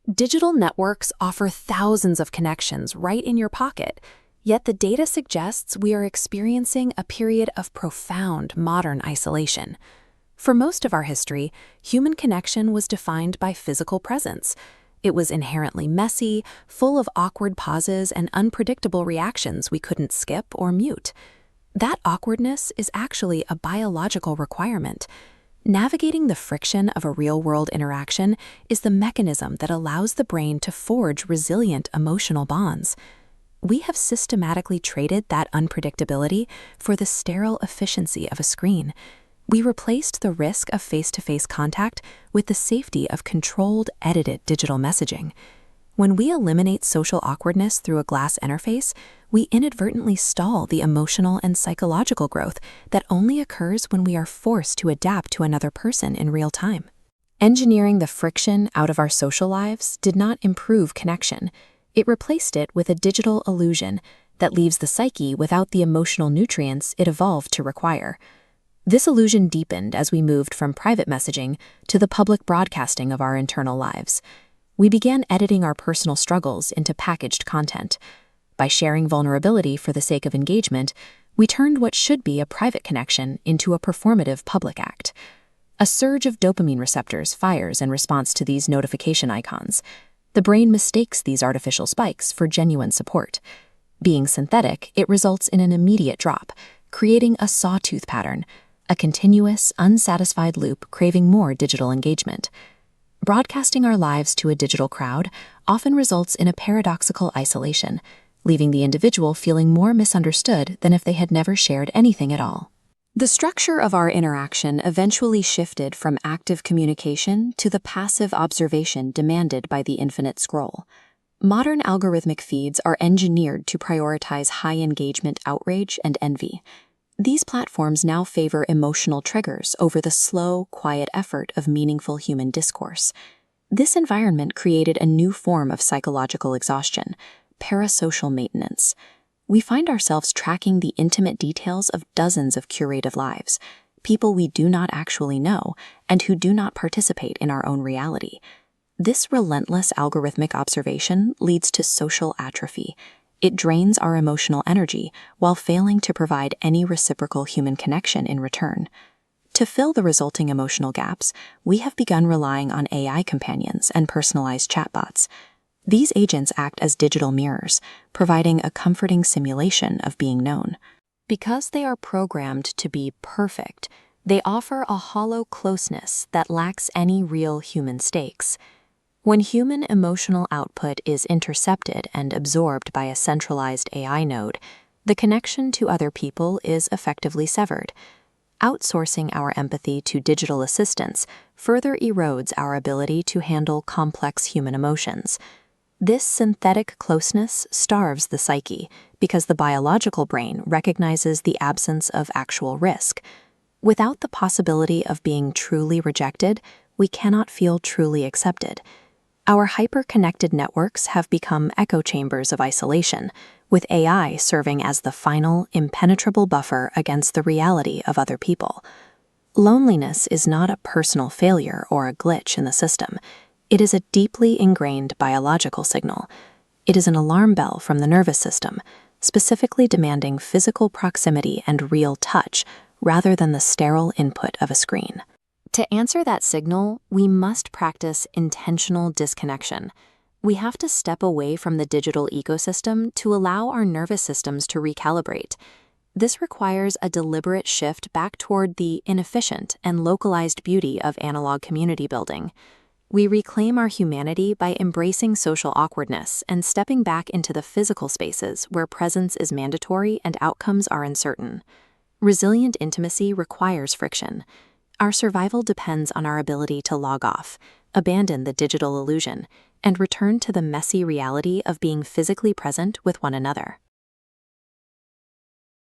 Digital networks offer thousands of connections right in your pocket, yet the data suggests we are experiencing a period of profound modern isolation. For most of our history, human connection was defined by physical presence. It was inherently messy, full of awkward pauses and unpredictable reactions we couldn't skip or mute. That awkwardness is actually a biological requirement. Navigating the friction of a real-world interaction is the mechanism that allows the brain to forge resilient emotional bonds. We have systematically traded that unpredictability for the sterile efficiency of a screen. We replaced the risk of face-to-face contact with the safety of controlled, edited digital messaging. When we eliminate social awkwardness through a glass interface, we inadvertently stall the emotional and psychological growth that only occurs when we are forced to adapt to another person in real time. Engineering the friction out of our social lives did not improve connection. It replaced it with a digital illusion that leaves the psyche without the emotional nutrients it evolved to require. This illusion deepened as we moved from private messaging to the public broadcasting of our internal lives. We began editing our personal struggles into packaged content. By sharing vulnerability for the sake of engagement, we turned what should be a private connection into a performative public act. A surge of dopamine receptors fires in response to these notification icons. The brain mistakes these artificial spikes for genuine support. Being synthetic, it results in an immediate drop, creating a sawtooth pattern, a continuous, unsatisfied loop craving more digital engagement. Broadcasting our lives to a digital crowd often results in a paradoxical isolation, leaving the individual feeling more misunderstood than if they had never shared anything at all. The structure of our interaction eventually shifted from active communication to the passive observation demanded by the infinite scroll. Modern algorithmic feeds are engineered to prioritize high-engagement outrage and envy. These platforms now favor emotional triggers over the slow, quiet effort of meaningful human discourse. This environment created a new form of psychological exhaustion, parasocial maintenance. We find ourselves tracking the intimate details of dozens of curated lives, people we do not actually know and who do not participate in our own reality. This relentless algorithmic observation leads to social atrophy. It drains our emotional energy while failing to provide any reciprocal human connection in return. To fill the resulting emotional gaps, we have begun relying on AI companions and personalized chatbots. These agents act as digital mirrors, providing a comforting simulation of being known. Because they are programmed to be perfect, they offer a hollow closeness that lacks any real human stakes. When human emotional output is intercepted and absorbed by a centralized AI node, the connection to other people is effectively severed. Outsourcing our empathy to digital assistants further erodes our ability to handle complex human emotions. This synthetic closeness starves the psyche because the biological brain recognizes the absence of actual risk. Without the possibility of being truly rejected, we cannot feel truly accepted. Our hyper-connected networks have become echo chambers of isolation, with AI serving as the final, impenetrable buffer against the reality of other people. Loneliness is not a personal failure or a glitch in the system. It is a deeply ingrained biological signal. It is an alarm bell from the nervous system, specifically demanding physical proximity and real touch rather than the sterile input of a screen. To answer that signal, we must practice intentional disconnection. We have to step away from the digital ecosystem to allow our nervous systems to recalibrate. This requires a deliberate shift back toward the inefficient and localized beauty of analog community building. We reclaim our humanity by embracing social awkwardness and stepping back into the physical spaces where presence is mandatory and outcomes are uncertain. Resilient intimacy requires friction. Our survival depends on our ability to log off, abandon the digital illusion, and return to the messy reality of being physically present with one another.